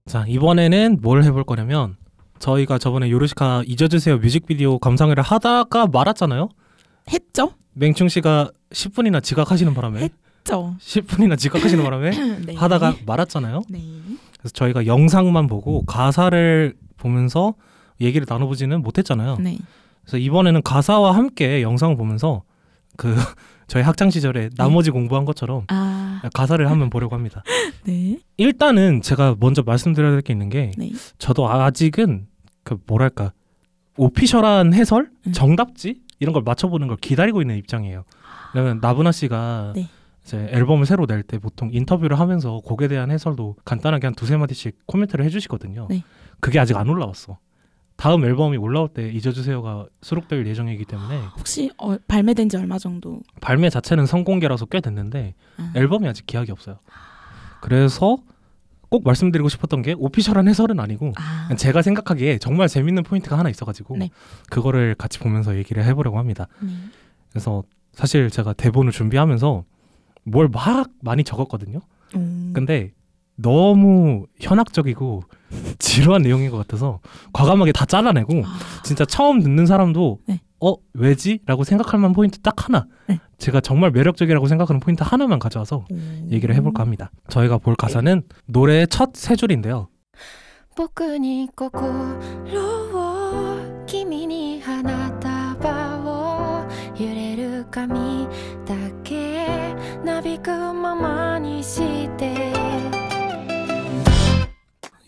자, 이번에는 뭘 해볼 거냐면 저희가 저번에 요르시카 잊어주세요 뮤직비디오 감상회를 하다가 말았잖아요. 했죠? 맹충 씨가 10분이나 지각하시는 바람에 했죠. 10분이나 지각하시는 바람에 네. 하다가 말았잖아요. 네. 그래서 저희가 영상만 보고 가사를 보면서 얘기를 나눠보지는 못했잖아요. 네. 그래서 이번에는 가사와 함께 영상을 보면서 그 저희 학창 시절에 나머지 공부한 것처럼 가사를 한번 보려고 합니다. 네. 일단은 제가 먼저 말씀드려야 될 게 있는 게 네. 저도 아직은 그 뭐랄까 오피셜한 해설, 정답지 이런 걸 맞춰보는 걸 기다리고 있는 입장이에요. 왜냐면 나브나 씨가 네. 이제 앨범을 새로 낼 때 보통 인터뷰를 하면서 곡에 대한 해설도 간단하게 한 두세 마디씩 코멘트를 해주시거든요. 네. 그게 아직 안 올라왔어. 다음 앨범이 올라올 때 잊어주세요가 수록될 예정이기 때문에 혹시 발매된 지 얼마 정도? 발매 자체는 선공개라서 꽤 됐는데 앨범이 아직 기약이 없어요. 그래서 꼭 말씀드리고 싶었던 게 오피셜한 해설은 아니고 제가 생각하기에 정말 재밌는 포인트가 하나 있어가지고 네. 그거를 같이 보면서 얘기를 해보려고 합니다. 그래서 사실 제가 대본을 준비하면서 뭘 막 많이 적었거든요. 근데 너무 현학적이고 지루한 내용인 것 같아서 과감하게 다 잘라내고 진짜 처음 듣는 사람도 네. 왜지? 라고 생각할 만한 포인트 딱 하나, 네. 제가 정말 매력적이라고 생각하는 포인트 하나만 가져와서 얘기를 해볼까 합니다. 저희가 볼 가사는 노래의 첫 세 줄인데요. 僕に心を君に花束を揺れる髪だけなびくままにして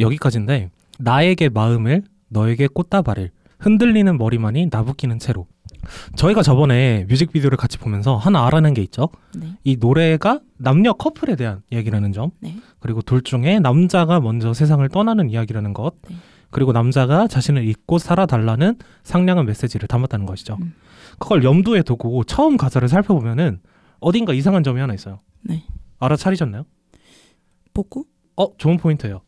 여기까지인데 나에게 마음을 너에게 꽃다발을 흔들리는 머리만이 나부끼는 채로. 저희가 저번에 뮤직비디오를 같이 보면서 하나 알아낸 게 있죠. 네. 이 노래가 남녀 커플에 대한 이야기라는 점, 네. 그리고 둘 중에 남자가 먼저 세상을 떠나는 이야기라는 것, 네. 그리고 남자가 자신을 잊고 살아달라는 상냥한 메시지를 담았다는 것이죠. 그걸 염두에 두고 처음 가사를 살펴보면은 어딘가 이상한 점이 하나 있어요. 네. 알아차리셨나요? 복구? 좋은 포인트예요.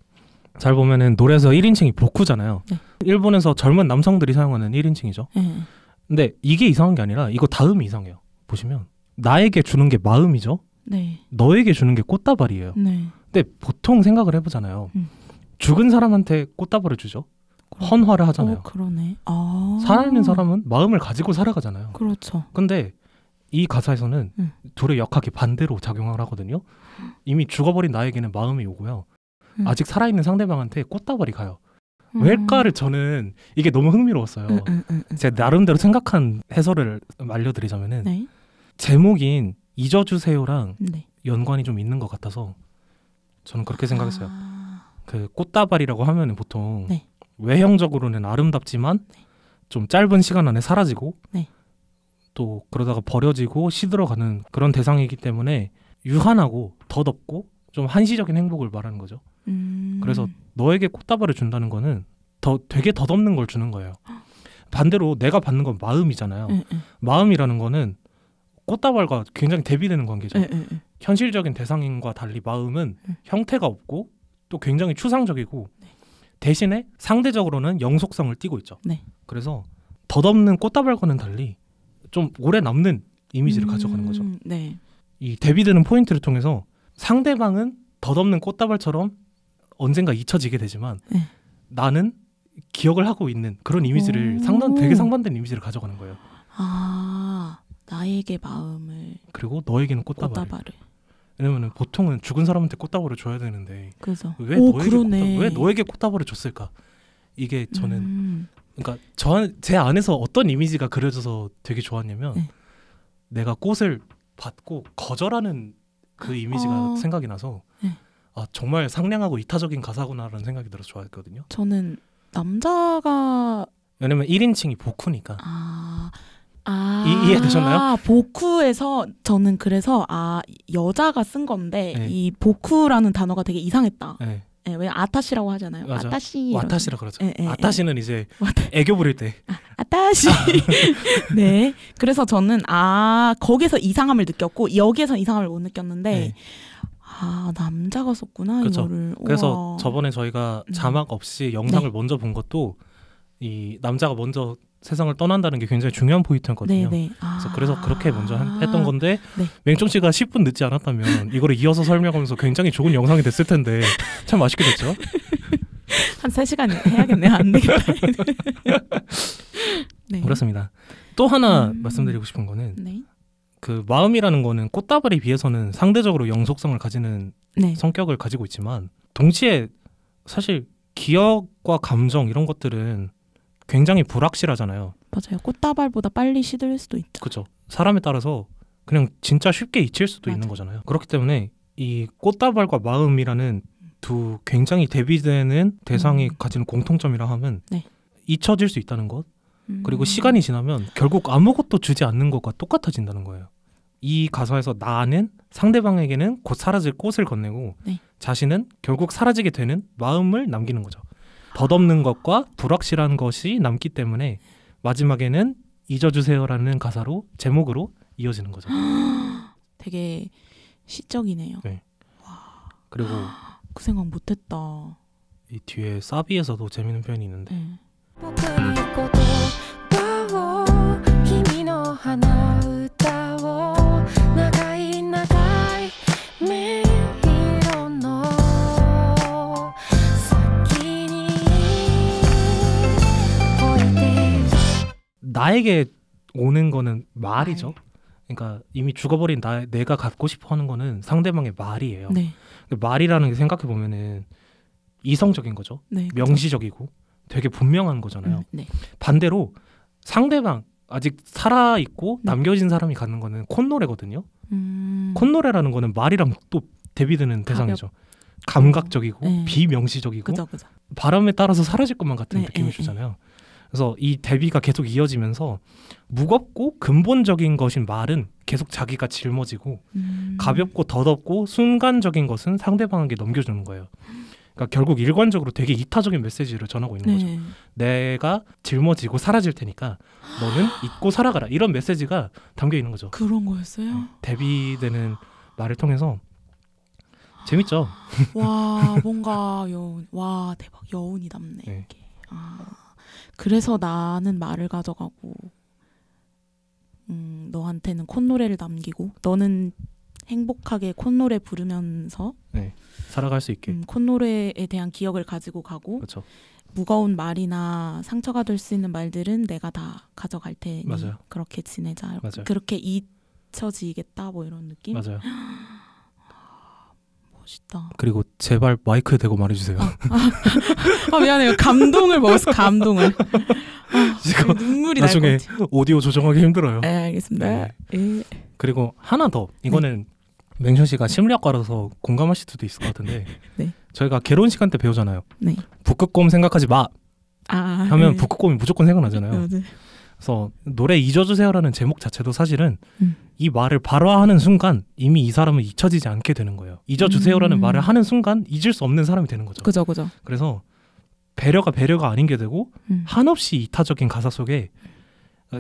잘 보면은 노래에서 1인칭이 보쿠잖아요. 네. 일본에서 젊은 남성들이 사용하는 1인칭이죠. 네. 근데 이게 이상한 게 아니라 이거 다음이 이상해요. 보시면 나에게 주는 게 마음이죠. 네. 너에게 주는 게 꽃다발이에요. 네. 근데 보통 생각을 해보잖아요. 죽은 사람한테 꽃다발을 주죠. 헌화를 하잖아요. 그러네. 살아있는 사람은 마음을 가지고 살아가잖아요. 그렇죠. 근데 이 가사에서는 둘의 역학이 반대로 작용을 하거든요. 이미 죽어버린 나에게는 마음이 오고요. 아직 살아있는 상대방한테 꽃다발이 가요. 왜일까를 저는 이게 너무 흥미로웠어요. 제가 나름대로 생각한 해설을 알려드리자면은 네. 제목인 잊어주세요랑 네. 연관이 좀 있는 것 같아서 저는 그렇게 생각했어요. 그 꽃다발이라고 하면은 보통 네. 외형적으로는 아름답지만 좀 짧은 시간 안에 사라지고 네. 또 그러다가 버려지고 시들어가는 그런 대상이기 때문에 유한하고 덧없고 좀 한시적인 행복을 말하는 거죠. 그래서 너에게 꽃다발을 준다는 거는 되게 덧없는 걸 주는 거예요. 반대로 내가 받는 건 마음이잖아요. 마음이라는 거는 꽃다발과 굉장히 대비되는 관계죠. 현실적인 대상인과 달리 마음은 형태가 없고 또 굉장히 추상적이고 대신에 상대적으로는 영속성을 띠고 있죠. 네. 그래서 덧없는 꽃다발과는 달리 좀 오래 남는 이미지를 가져가는 거죠. 네. 이 대비되는 포인트를 통해서 상대방은 덧없는 꽃다발처럼 언젠가 잊혀지게 되지만 네. 나는 기억을 하고 있는 그런 이미지를 되게 상반된 이미지를 가져가는 거예요. 나에게 마음을 그리고 너에게는 꽃다발을. 왜냐면 보통은 죽은 사람한테 꽃다발을 줘야 되는데 그래서 왜 너에게 꽃다발을 줬을까? 이게 저는 그러니까 제 안에서 어떤 이미지가 그려져서 되게 좋았냐면 내가 꽃을 받고 거절하는 그 이미지가 생각이 나서 정말 상냥하고 이타적인 가사구나라는 생각이 들어서 좋아했거든요. 저는 남자가 왜냐면 1인칭이 보쿠니까. 이해되셨나요? 보쿠에서 저는 그래서 여자가 쓴 건데 이 보쿠라는 단어가 되게 이상했다. 네. 네, 왜 아타시라고 하잖아요. 맞아. 아타시. 와타시라 그러죠. 아타시는 이제 애교 부릴 때. 아타시. 네. 그래서 저는 거기서 이상함을 느꼈고 여기에서 이상함을 못 느꼈는데 남자가 썼구나. 그렇죠. 이거를. 그래서 우와. 저번에 저희가 자막 없이 영상을 먼저 본 것도 이 남자가 먼저 세상을 떠난다는 게 굉장히 중요한 포인트였거든요. 그래서 그렇게 먼저 했던 건데 맹종 씨가 10분 늦지 않았다면 이거를 이어서 설명하면서 굉장히 좋은 영상이 됐을 텐데 참 아쉽게 됐죠. 한 3시간 해야겠네요. 안 되겠다. 네. 그렇습니다. 또 하나 말씀드리고 싶은 거는 네. 그 마음이라는 거는 꽃다발에 비해서는 상대적으로 영속성을 가지는 네. 성격을 가지고 있지만 동시에 사실 기억과 감정 이런 것들은 굉장히 불확실하잖아요. 맞아요. 꽃다발보다 빨리 시들 수도 있죠. 그렇죠. 사람에 따라서 그냥 진짜 쉽게 잊힐 수도 있는 거잖아요. 그렇기 때문에 이 꽃다발과 마음이라는 두 굉장히 대비되는 대상이 가지는 공통점이라 하면 네. 잊혀질 수 있다는 것. 그리고 시간이 지나면 결국 아무것도 주지 않는 것과 똑같아진다는 거예요. 이 가사에서 나는 상대방에게는 곧 사라질 꽃을 건네고 네. 자신은 결국 사라지게 되는 마음을 남기는 거죠. 덧없는 것과 불확실한 것이 남기 때문에 마지막에는 잊어주세요라는 가사로 제목으로 이어지는 거죠. 되게 시적이네요. 네. 그리고 그 생각 못했다. 이 뒤에 사비에서도 재밌는 표현이 있는데 네. 나에게 오는 거는 말이죠. 그러니까 이미 죽어버린 내가 갖고 싶어하는 거는 상대방의 말이에요. 네. 말이라는 게 생각해 보면은 이성적인 거죠. 네, 명시적이고 되게 분명한 거잖아요. 네. 반대로 상대방 아직 살아 있고 네. 남겨진 사람이 갖는 거는 콧노래거든요. 콧노래라는 거는 말이랑 또 대비되는 대상이죠. 감각적이고 네. 비명시적이고 그죠. 바람에 따라서 사라질 것만 같은 네, 느낌을 네, 주잖아요. 그래서 이 대비가 계속 이어지면서 무겁고 근본적인 것인 말은 계속 자기가 짊어지고 가볍고 덧없고 순간적인 것은 상대방에게 넘겨주는 거예요. 그러니까 결국 일관적으로 되게 이타적인 메시지를 전하고 있는 거죠. 내가 짊어지고 사라질 테니까 너는 잊고 살아가라. 이런 메시지가 담겨 있는 거죠. 그런 거였어요? 대비되는 말을 통해서 재밌죠? 와 뭔가 와 대박 여운이 남네. 네. 이게. 그래서 나는 말을 가져가고 너한테는 콧노래를 남기고 너는 행복하게 콧노래 부르면서 살아갈 수 있게 콧노래에 대한 기억을 가지고 가고 그렇죠. 무거운 말이나 상처가 될 수 있는 말들은 내가 다 가져갈 테니 맞아요. 그렇게 지내자. 맞아요. 그렇게 잊혀지겠다 뭐 이런 느낌? 맞아요. 멋있다. 그리고 제발 마이크에 대고 말해주세요. 미안해요. 감동을 먹었어. 감동을. 지금 눈물이 나중에 날 것 같아. 오디오 조정하기 힘들어요. 네, 알겠습니다. 네. 그리고 하나 더. 이거는 맹션 씨가 심리학과라서 공감하실 수도 있을 것 같은데 네. 저희가 개론 시간 때 배우잖아요. 네. 북극곰 생각하지 마 하면 북극곰이 무조건 생각나잖아요. 네. 그래서 노래 잊어주세요라는 제목 자체도 사실은 이 말을 발화하는 순간 이미 이 사람은 잊혀지지 않게 되는 거예요. 잊어주세요라는 말을 하는 순간 잊을 수 없는 사람이 되는 거죠. 그죠. 그래서 배려가 아닌 게 되고 한없이 이타적인 가사 속에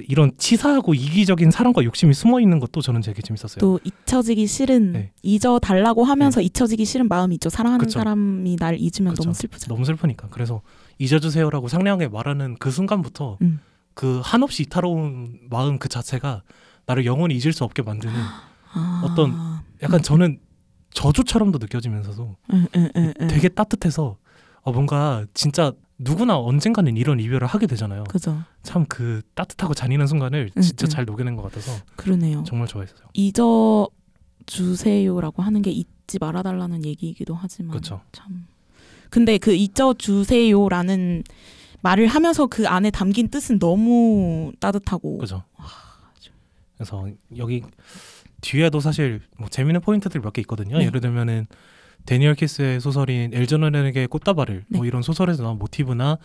이런 치사하고 이기적인 사랑과 욕심이 숨어 있는 것도 저는 되게 재밌었어요. 또 잊혀지기 싫은 잊어달라고 하면서 잊혀지기 싫은 마음이 있죠. 사랑하는 그쵸. 사람이 날 잊으면 그쵸. 너무 슬프잖아요. 너무 슬프니까. 그래서 잊어주세요라고 상냥하게 말하는 그 순간부터 그 한없이 이타로운 마음 그 자체가 나를 영원히 잊을 수 없게 만드는 어떤 약간 저는 저주처럼도 느껴지면서도 되게 따뜻해서 뭔가 진짜 누구나 언젠가는 이런 이별을 하게 되잖아요. 그죠. 참 그 따뜻하고 잔인한 순간을 진짜 잘 녹여낸 것 같아서 그러네요. 정말 좋아했어요. 잊어주세요라고 하는 게 잊지 말아달라는 얘기이기도 하지만 그쵸. 참. 근데 그 잊어주세요라는 말을 하면서 그 안에 담긴 뜻은 너무 따뜻하고. 그죠. 그래서 여기 뒤에도 사실 뭐 재미있는 포인트들이 몇 개 있거든요. 네. 예를 들면은 데니얼 키스의 소설인 엘제넌에게 꽃다발을 뭐 이런 소설에서 나온 모티브나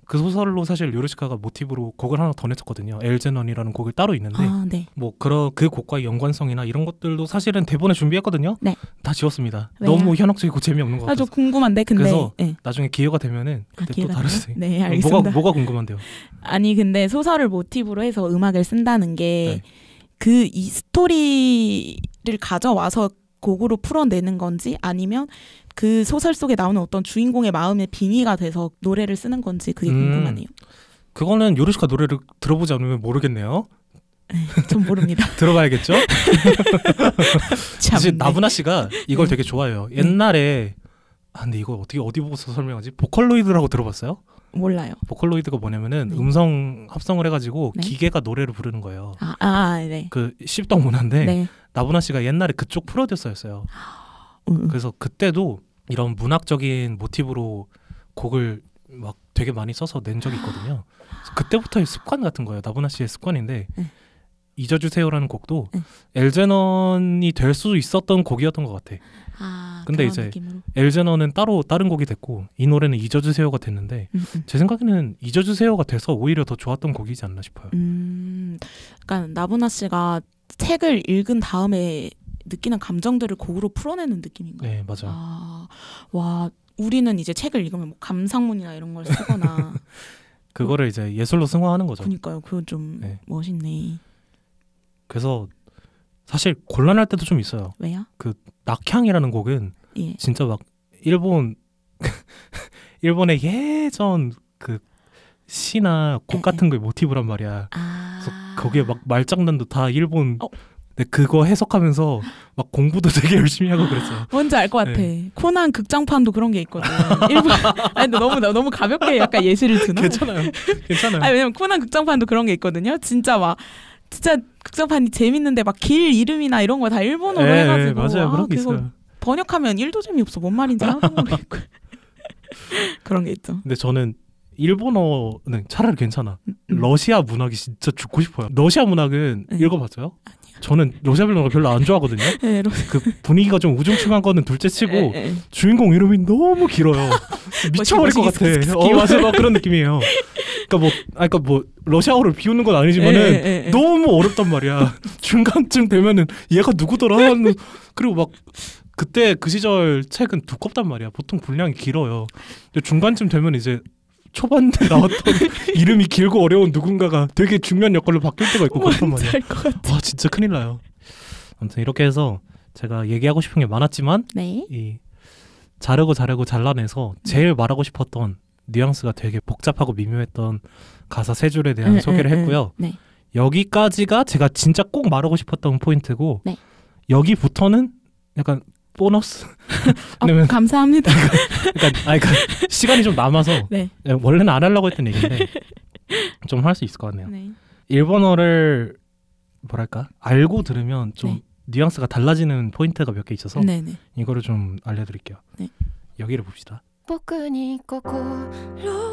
그 소설로 사실 요르시카가 모티브로 곡을 하나 더 냈었거든요. 엘제넌이라는 곡을 따로 있는데 뭐 그 곡과의 연관성이나 이런 것들도 사실은 대본에 준비했거든요. 다 지웠습니다. 왜요? 너무 현혹적이고 재미없는 것 같아서. 저 궁금한데 근데 그래서 나중에 기회가 되면은 그때 또 다루세요. 네, 알겠습니다. 뭐가 궁금한데요? 아니 근데 소설을 모티브로 해서 음악을 쓴다는 게 그 이 스토리를 가져와서 곡으로 풀어내는 건지 아니면 그 소설 속에 나오는 어떤 주인공의 마음에 빙의가 돼서 노래를 쓰는 건지 그게 궁금하네요. 그거는 요르시카 노래를 들어보지 않으면 모르겠네요. 전 모릅니다. 들어봐야겠죠? 사실 나부나 씨가 이걸 되게 좋아해요. 옛날에 근데 이거 어떻게 어디 보고서 설명하지? 보컬로이드라고 들어봤어요? 몰라요. 보컬로이드가 뭐냐면은 네. 음성 합성을 해가지고 네. 기계가 노래를 부르는 거예요. 네. 그 씹덕 문화인데 네. 나보나 씨가 옛날에 그쪽 프로듀서였어요. 그래서 그때도 이런 문학적인 모티브로 곡을 막 되게 많이 써서 낸 적이 있거든요. 그래서 그때부터의 습관 같은 거예요. 나보나 씨의 습관인데 잊어주세요라는 곡도 엘제넌이 될 수 있었던 곡이었던 것 같아. 근데 이제 느낌으로. 엘제넌은 따로 다른 곡이 됐고 이 노래는 잊어주세요가 됐는데 제 생각에는 잊어주세요가 돼서 오히려 더 좋았던 곡이지 않나 싶어요. 그러니까 나보나 씨가 책을 읽은 다음에 느끼는 감정들을 곡으로 풀어내는 느낌인가요? 네, 맞아요. 와, 우리는 이제 책을 읽으면 뭐 감상문이나 이런 걸 쓰거나 그거를 이제 예술로 승화하는 거죠. 그러니까요. 그거 좀 멋있네. 그래서 사실 곤란할 때도 좀 있어요. 왜요? 그 낙향이라는 곡은 진짜 막 일본의 예전 그 시나 곡 같은 거에 모티브란 말이야. 그래서 거기에 막 말장난도 다 일본. 근데 그거 해석하면서 막 공부도 되게 열심히 하고 그랬어요. 뭔지 알 것 같아. 코난 극장판도 그런 게 있거든. 일본. 아니 근데 너무 가볍게 약간 예시를 드나? 괜찮아요. 아니 왜냐면 코난 극장판도 그런 게 있거든요. 진짜 극장판이 재밌는데 막 길 이름이나 이런 거 다 일본어로 해가지고 맞아요. 그런 게 있어요. 번역하면 1도 재미없어. 뭔 말인지 하나도 모르겠고 그런 게 있죠. 근데 저는 일본어는 차라리 괜찮아. 러시아 문학이 진짜 죽고 싶어요. 러시아 문학은 읽어봤어요? 아니요. 저는 러시아 문학을 별로 안 좋아하거든요. 그 분위기가 좀 우중충한 거는 둘째치고 주인공 이름이 너무 길어요. 미쳐버릴 것 같아. 맞아요. 막 그런 느낌이에요. 그러니까 뭐 러시아어를 비우는 건 아니지만은 너무 어렵단 말이야. 중간쯤 되면은 얘가 누구더라? 그리고 막 그때 그 시절 책은 두껍단 말이야. 보통 분량이 길어요. 근데 중간쯤 되면 이제 초반에 나왔던 이름이 길고 어려운 누군가가 되게 중요한 역할로 바뀔 때가 있고 그렇단 말이야. 와 진짜 큰일 나요. 아무튼 이렇게 해서 제가 얘기하고 싶은 게 많았지만 이 자르고 잘라내서 제일 말하고 싶었던 뉘앙스가 되게 복잡하고 미묘했던 가사 세 줄에 대한 소개를 했고요. 여기까지가 제가 진짜 꼭 말하고 싶었던 포인트고 여기부터는 약간 보너스. 감사합니다. 그러니까 시간이 좀 남아서 원래는 안 하려고 했던 얘기인데 좀 할 수 있을 것 같네요. 일본어를 뭐랄까 알고 들으면 좀 뉘앙스가 달라지는 포인트가 몇 개 있어서 이거를 좀 알려드릴게요. 여기를 봅시다. 僕に心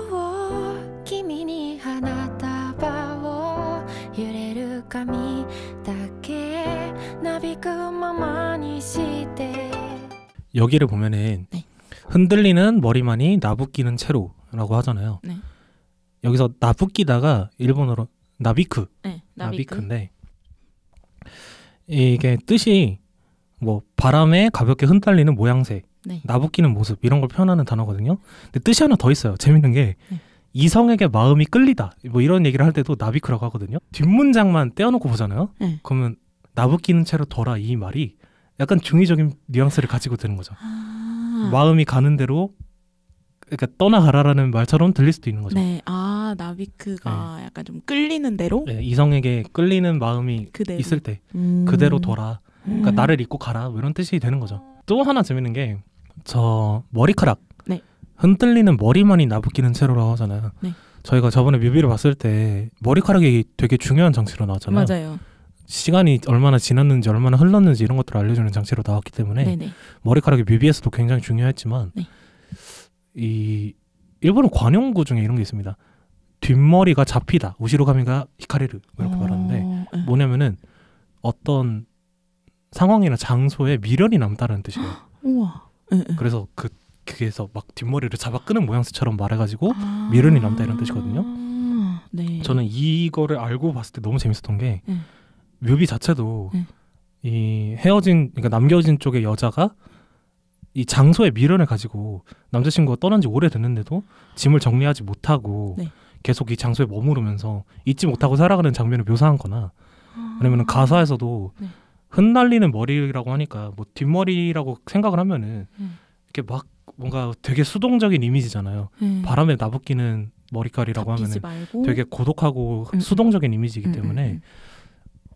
を君に花束を揺れる髪だけなびくままにして 여기를 보면은 흔들리는 머리만이 나부끼는 채로라고 하잖아요. 여기서 나부끼다가 일본어로 나비크인데 이게 뜻이 뭐 바람에 가볍게 흩날리는 모양새 나부끼는 모습 이런 걸 표현하는 단어거든요. 근데 뜻이 하나 더 있어요. 재밌는 게 이성에게 마음이 끌리다 뭐 이런 얘기를 할 때도 나비크라고 하거든요. 뒷문장만 떼어놓고 보잖아요. 그러면 나부끼는 채로 둬라 이 말이 약간 중의적인 뉘앙스를 가지고 드는 거죠. 마음이 가는 대로 그러니까 떠나가라라는 말처럼 들릴 수도 있는 거죠. 나비크가 약간 좀 끌리는 대로 이성에게 끌리는 마음이 그대로. 있을 때 그대로 둬라. 그러니까 나를 잊고 가라 뭐 이런 뜻이 되는 거죠. 또 하나 재밌는 게 저 머리카락 흔들리는 머리만이 나부끼는 채로라고 하잖아요. 저희가 저번에 뮤비를 봤을 때 머리카락이 되게 중요한 장치로 나왔잖아요. 맞아요. 시간이 얼마나 지났는지 얼마나 흘렀는지 이런 것들을 알려주는 장치로 나왔기 때문에 머리카락이 뮤비에서도 굉장히 중요했지만 이 일본어 관용구 중에 이런 게 있습니다. 뒷머리가 잡히다 우시로가미가 히카레르 이렇게 말하는데 뭐냐면은 어떤 상황이나 장소에 미련이 남다라는 뜻이에요. 우와. 그래서 그게서 막 뒷머리를 잡아 끄는 모양새처럼 말해가지고 미련이 남다 이런 뜻이거든요. 저는 이거를 알고 봤을 때 너무 재밌었던 게 뮤비 자체도 이 그러니까 남겨진 쪽의 여자가 이 장소에 미련을 가지고 남자친구가 떠난 지 오래됐는데도 짐을 정리하지 못하고 계속 이 장소에 머무르면서 잊지 못하고 살아가는 장면을 묘사한 거나 아니면 가사에서도 흩날리는 머리라고 하니까 뭐 뒷머리라고 생각을 하면은 이렇게 막 뭔가 되게 수동적인 이미지잖아요. 바람에 나부끼는 머리카락이라고 하면은 말고. 되게 고독하고 수동적인 이미지이기 때문에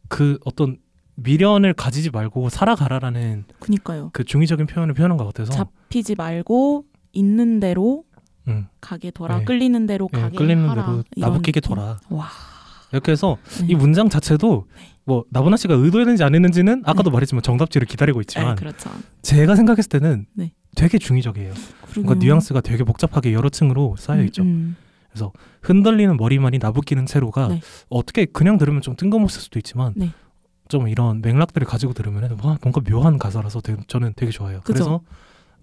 그 어떤 미련을 가지지 말고 살아가라라는 그니까요. 그 중의적인 표현을 표현한 것 같아서 잡히지 말고 있는 대로 가게 둬라. 네. 끌리는 대로 가게 끌리는 하라. 대로 나부끼게 둬라. 와. 이렇게 해서 네. 이 문장 자체도 뭐 나보나 씨가 의도했는지 안 했는지는 아까도 네. 말했지만 정답지를 기다리고 있지만 네, 그렇죠. 제가 생각했을 때는 네. 되게 중의적이에요. 뭔가 뉘앙스가 되게 복잡하게 여러 층으로 쌓여 있죠. 그래서 흔들리는 머리만이 나부끼는 채로가 네. 어떻게 그냥 들으면 좀 뜬금없을 수도 있지만 네. 좀 이런 맥락들을 가지고 들으면 뭔가 묘한 가사라서 저는 되게 좋아요. 그죠? 그래서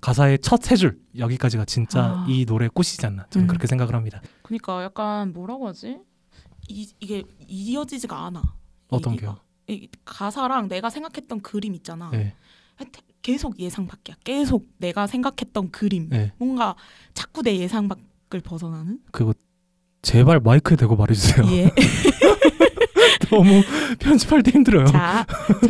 가사의 첫 세 줄 여기까지가 진짜 이 노래의 꽃이지 않나 저는 그렇게 생각을 합니다. 그러니까 약간 뭐라고 하지? 이게 이어지지가 않아. 어떤 게요? 가사랑 내가 생각했던 그림 있잖아. 네. 계속 예상 밖이야. 계속 내가 생각했던 그림. 네. 뭔가 자꾸 내 예상 밖을 벗어나는? 그거 제발 마이크에 대고 말해주세요. 예. 너무 편집할 때 힘들어요. 자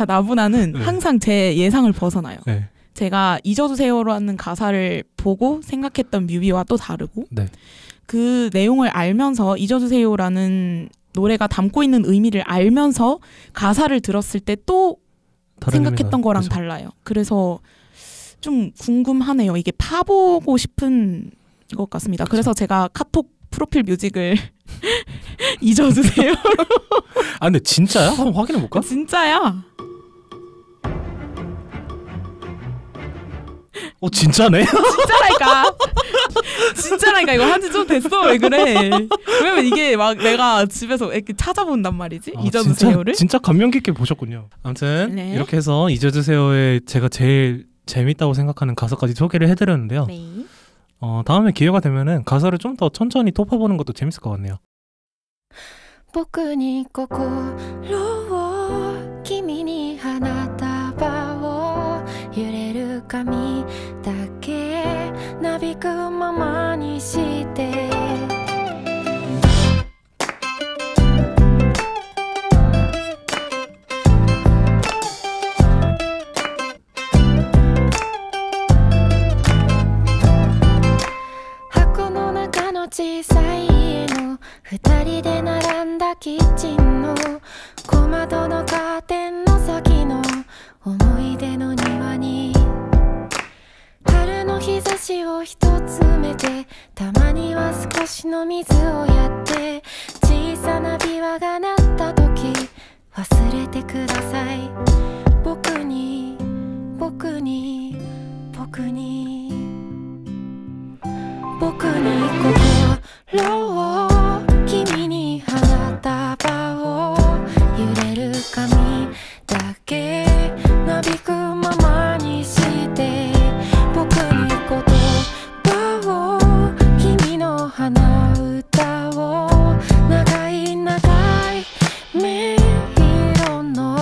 나부나는 네. 항상 제 예상을 벗어나요. 네. 제가 잊어주세요라는 가사를 보고 생각했던 뮤비와 또 다르고 네. 그 내용을 알면서 잊어주세요라는 노래가 담고 있는 의미를 알면서 가사를 들었을 때 또 생각했던 거랑 그렇죠. 달라요. 그래서 좀 궁금하네요. 이게 파보고 싶은 것 같습니다. 그렇죠. 그래서 제가 카톡 프로필 뮤직을 잊어주세요. 아 근데 진짜야? 한번 확인해 볼까? 진짜야. 진짜네? 진짜라니까 이거 한지 좀 됐어. 왜 그래? 왜냐면 이게 막 내가 집에서 이렇게 찾아본단 말이지. 잊어주세요를. 진짜 감명 깊게 보셨군요. 아무튼 네. 이렇게 해서 잊어주세요의 제가 제일 재밌다고 생각하는 가사까지 소개를 해드렸는데요. 네. 다음에 기회가 되면은 가사를 좀 더 천천히 토파보는 것도 재밌을 것 같네요. 僕に心を君に花束を揺れる髪だけなびくままにして箱の中の小さい家の二人で並んだキッチンの小窓のカーテンの先の思い出の庭に春の日差しを一つ埋めてたまには少しの水をやって小さな琵琶が鳴った時忘れてください僕に僕に僕に僕に心を君に花束を揺れる髪だけなびくままにして僕に言葉を君の花歌を長い長いメイロの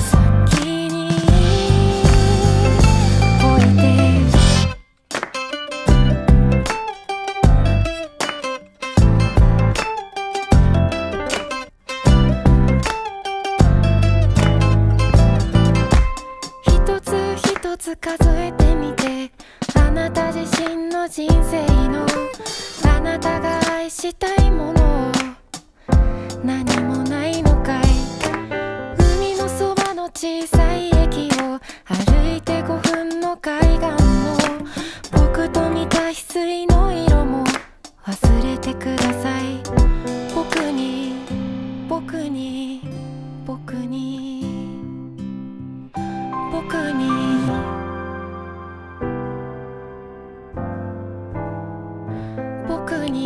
先に置いて数えてみてあなた自身の人生のあなたが愛したいものを何もないのかい海のそばの小さい駅を歩いて5分の海岸の僕と見た翡翠の色も忘れてください僕に僕に僕に僕に僕に僕に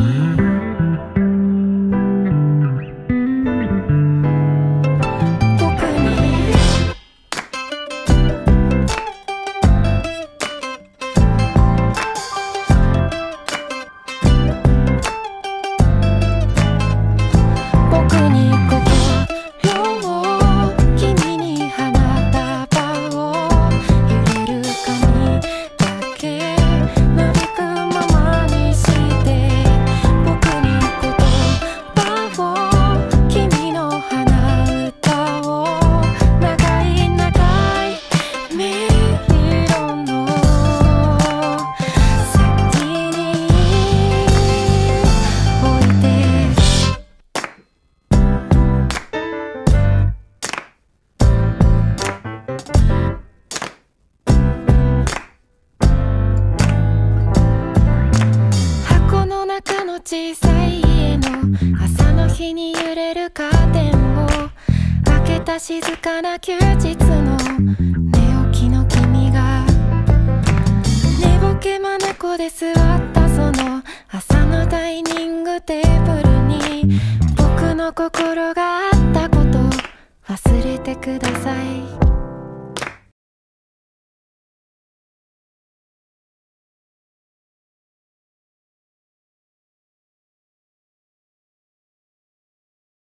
時に揺れるカーテンを開けた静かな休日の寝起きの君が寝ぼけまなこで座ったその朝のダイニングテーブルに僕の心があったこと忘れてください。